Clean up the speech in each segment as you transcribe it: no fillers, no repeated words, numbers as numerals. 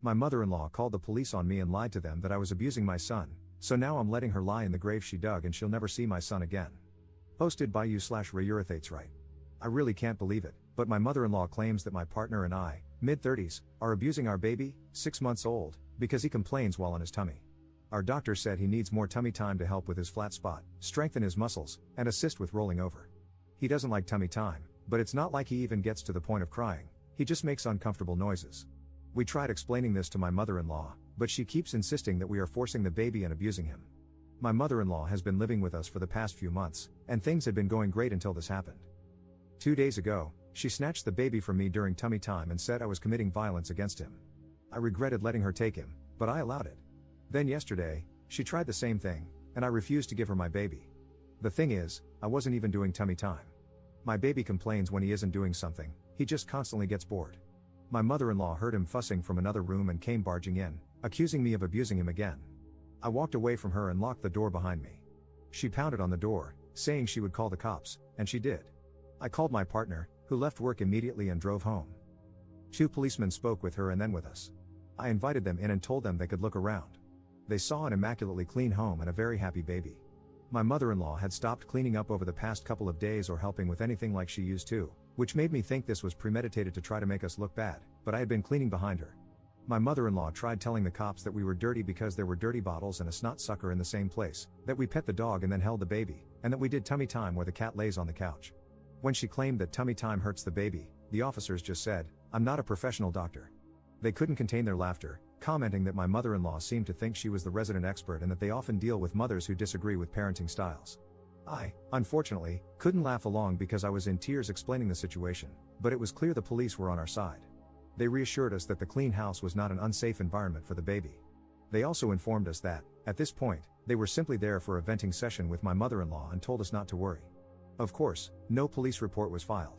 My mother-in-law called the police on me and lied to them that I was abusing my son, so now I'm letting her lie in the grave she dug and she'll never see my son again. Posted by you/Rayurathates right. I really can't believe it, but my mother-in-law claims that my partner and I, mid-30s, are abusing our baby, 6 months old, because he complains while on his tummy. Our doctor said he needs more tummy time to help with his flat spot, strengthen his muscles, and assist with rolling over. He doesn't like tummy time, but it's not like he even gets to the point of crying, he just makes uncomfortable noises. We tried explaining this to my mother-in-law, but she keeps insisting that we are forcing the baby and abusing him. My mother-in-law has been living with us for the past few months, and things had been going great until this happened. 2 days ago, she snatched the baby from me during tummy time and said I was committing violence against him. I regretted letting her take him, but I allowed it. Then yesterday, she tried the same thing, and I refused to give her my baby. The thing is, I wasn't even doing tummy time. My baby complains when he isn't doing something, he just constantly gets bored. My mother-in-law heard him fussing from another room and came barging in, accusing me of abusing him again. I walked away from her and locked the door behind me. She pounded on the door, saying she would call the cops, and she did. I called my partner, who left work immediately and drove home. 2 policemen spoke with her and then with us. I invited them in and told them they could look around. They saw an immaculately clean home and a very happy baby. My mother-in-law had stopped cleaning up over the past couple of days or helping with anything like she used to, which made me think this was premeditated to try to make us look bad, but I had been cleaning behind her. My mother-in-law tried telling the cops that we were dirty because there were dirty bottles and a snot sucker in the same place, that we pet the dog and then held the baby, and that we did tummy time where the cat lays on the couch. When she claimed that tummy time hurts the baby, the officers just said, "I'm not a professional doctor." They couldn't contain their laughter, commenting that my mother-in-law seemed to think she was the resident expert and that they often deal with mothers who disagree with parenting styles. I, unfortunately, couldn't laugh along because I was in tears explaining the situation, but it was clear the police were on our side. They reassured us that the clean house was not an unsafe environment for the baby. They also informed us that, at this point, they were simply there for a venting session with my mother-in-law and told us not to worry. Of course, no police report was filed.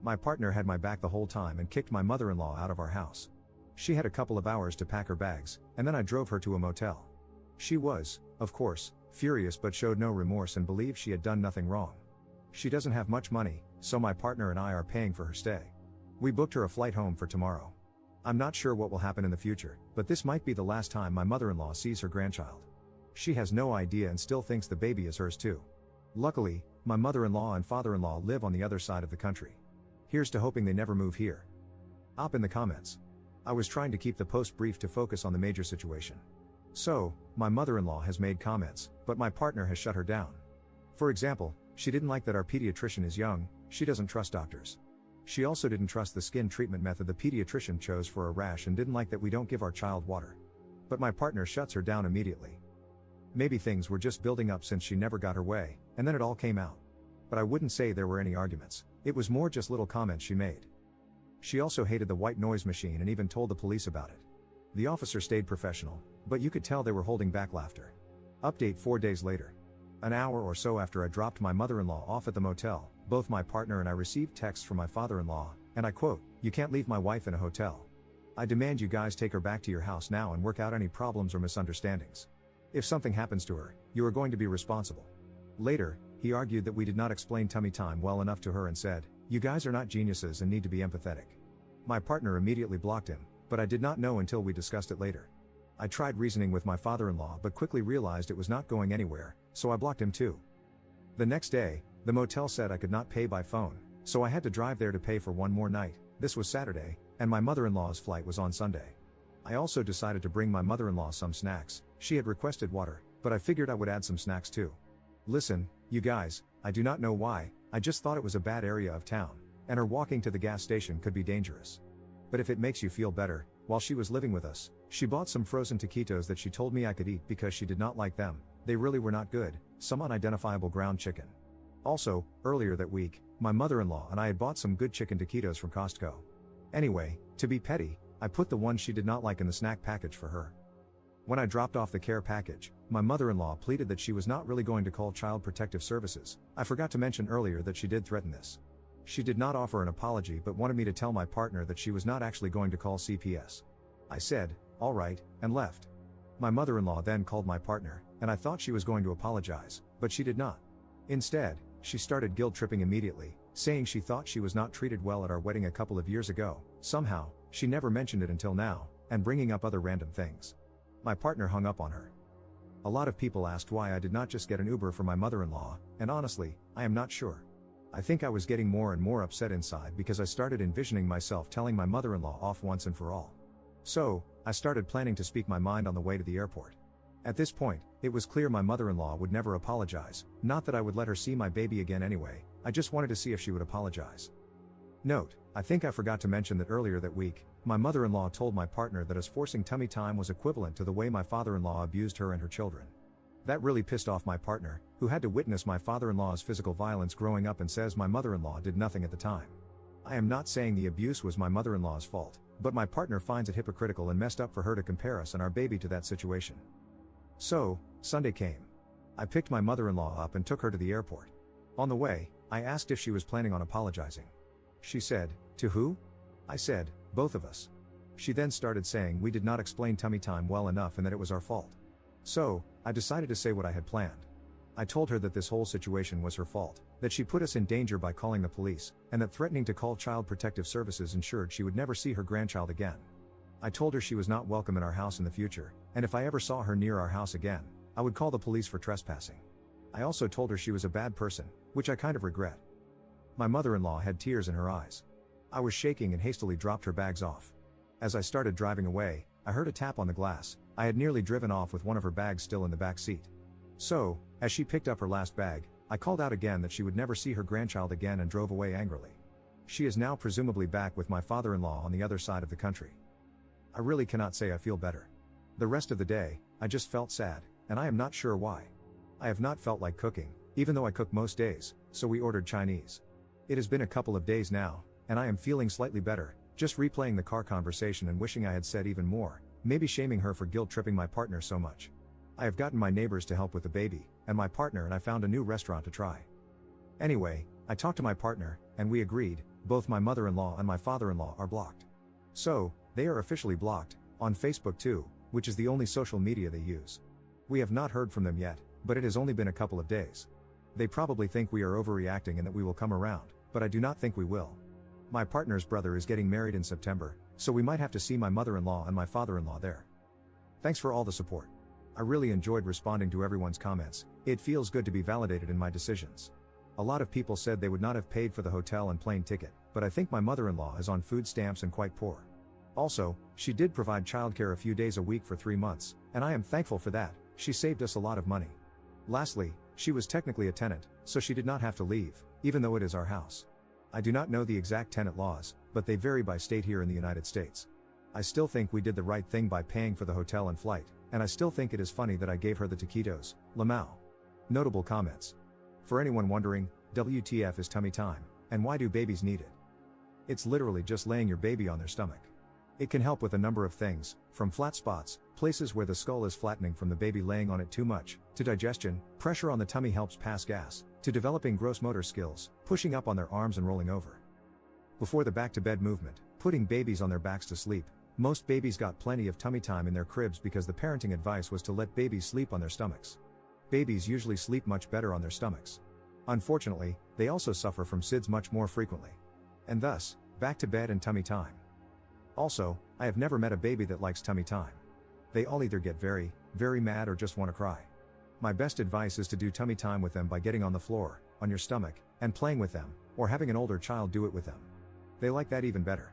My partner had my back the whole time and kicked my mother-in-law out of our house. She had a couple of hours to pack her bags, and then I drove her to a motel. She was, of course, furious but showed no remorse and believed she had done nothing wrong. She doesn't have much money, so my partner and I are paying for her stay. We booked her a flight home for tomorrow. I'm not sure what will happen in the future, but this might be the last time my mother-in-law sees her grandchild. She has no idea and still thinks the baby is hers too. Luckily, my mother-in-law and father-in-law live on the other side of the country. Here's to hoping they never move here. Op in the comments. I was trying to keep the post brief to focus on the major situation. So, my mother-in-law has made comments, but my partner has shut her down. For example, she didn't like that our pediatrician is young, she doesn't trust doctors. She also didn't trust the skin treatment method the pediatrician chose for a rash and didn't like that we don't give our child water. But my partner shuts her down immediately. Maybe things were just building up since she never got her way, and then it all came out. But I wouldn't say there were any arguments, it was more just little comments she made. She also hated the white noise machine and even told the police about it. The officer stayed professional, but you could tell they were holding back laughter. Update 4 days later. An hour or so after I dropped my mother-in-law off at the motel, both my partner and I received texts from my father-in-law, and I quote, "You can't leave my wife in a hotel. I demand you guys take her back to your house now and work out any problems or misunderstandings. If something happens to her, you are going to be responsible." Later, he argued that we did not explain tummy time well enough to her and said, "You guys are not geniuses and need to be empathetic." My partner immediately blocked him, but I did not know until we discussed it later. I tried reasoning with my father-in-law but quickly realized it was not going anywhere, so I blocked him too. The next day, the motel said I could not pay by phone, so I had to drive there to pay for one more night. This was Saturday, and my mother-in-law's flight was on Sunday. I also decided to bring my mother-in-law some snacks. She had requested water, but I figured I would add some snacks too. Listen, you guys, I do not know why, I just thought it was a bad area of town, and her walking to the gas station could be dangerous. But if it makes you feel better, while she was living with us, she bought some frozen taquitos that she told me I could eat because she did not like them. They really were not good, some unidentifiable ground chicken. Also, earlier that week, my mother-in-law and I had bought some good chicken taquitos from Costco. Anyway, to be petty, I put the one she did not like in the snack package for her. When I dropped off the care package, my mother-in-law pleaded that she was not really going to call Child Protective Services. I forgot to mention earlier that she did threaten this. She did not offer an apology but wanted me to tell my partner that she was not actually going to call CPS. I said, "All right," and left. My mother-in-law then called my partner, and I thought she was going to apologize, but she did not. Instead, she started guilt-tripping immediately, saying she thought she was not treated well at our wedding a couple of years ago. Somehow, she never mentioned it until now, and bringing up other random things. My partner hung up on her. A lot of people asked why I did not just get an Uber for my mother-in-law, and honestly, I am not sure. I think I was getting more and more upset inside because I started envisioning myself telling my mother-in-law off once and for all. So, I started planning to speak my mind on the way to the airport. At this point, it was clear my mother-in-law would never apologize, not that I would let her see my baby again anyway, I just wanted to see if she would apologize. Note, I think I forgot to mention that earlier that week, my mother-in-law told my partner that us forcing tummy time was equivalent to the way my father-in-law abused her and her children. That really pissed off my partner, who had to witness my father-in-law's physical violence growing up and says my mother-in-law did nothing at the time. I am not saying the abuse was my mother-in-law's fault, but my partner finds it hypocritical and messed up for her to compare us and our baby to that situation. So, Sunday came. I picked my mother-in-law up and took her to the airport. On the way, I asked if she was planning on apologizing. She said, "To who?" I said, "Both of us." She then started saying we did not explain tummy time well enough and that it was our fault. So, I decided to say what I had planned. I told her that this whole situation was her fault, that she put us in danger by calling the police, and that threatening to call Child Protective Services ensured she would never see her grandchild again. I told her she was not welcome in our house in the future, and if I ever saw her near our house again, I would call the police for trespassing. I also told her she was a bad person, which I kind of regret. My mother-in-law had tears in her eyes. I was shaking and hastily dropped her bags off. As I started driving away, I heard a tap on the glass. I had nearly driven off with one of her bags still in the back seat. So, as she picked up her last bag, I called out again that she would never see her grandchild again and drove away angrily. She is now presumably back with my father-in-law on the other side of the country. I really cannot say I feel better. The rest of the day, I just felt sad, and I am not sure why. I have not felt like cooking, even though I cook most days, so we ordered Chinese. It has been a couple of days now, and I am feeling slightly better, just replaying the car conversation and wishing I had said even more, maybe shaming her for guilt-tripping my partner so much. I have gotten my neighbors to help with the baby, and my partner and I found a new restaurant to try. Anyway, I talked to my partner, and we agreed, both my mother-in-law and my father-in-law are blocked. So, they are officially blocked, on Facebook too, which is the only social media they use. We have not heard from them yet, but it has only been a couple of days. They probably think we are overreacting and that we will come around, but I do not think we will. My partner's brother is getting married in September, so we might have to see my mother-in-law and my father-in-law there. Thanks for all the support. I really enjoyed responding to everyone's comments. It feels good to be validated in my decisions. A lot of people said they would not have paid for the hotel and plane ticket, but I think my mother-in-law is on food stamps and quite poor. Also, she did provide childcare a few days a week for 3 months, and I am thankful for that. She saved us a lot of money. Lastly, she was technically a tenant, so she did not have to leave, even though it is our house. I do not know the exact tenant laws, but they vary by state here in the United States. I still think we did the right thing by paying for the hotel and flight, and I still think it is funny that I gave her the taquitos, lamau. Notable comments. For anyone wondering, WTF is tummy time, and why do babies need it? It's literally just laying your baby on their stomach. It can help with a number of things, from flat spots, places where the skull is flattening from the baby laying on it too much, to digestion, pressure on the tummy helps pass gas, to developing gross motor skills, pushing up on their arms and rolling over. Before the back-to-bed movement, putting babies on their backs to sleep, most babies got plenty of tummy time in their cribs because the parenting advice was to let babies sleep on their stomachs. Babies usually sleep much better on their stomachs. Unfortunately, they also suffer from SIDS much more frequently. And thus, back to bed and tummy time. Also, I have never met a baby that likes tummy time. They all either get very, very mad or just want to cry. My best advice is to do tummy time with them by getting on the floor, on your stomach, and playing with them, or having an older child do it with them. They like that even better.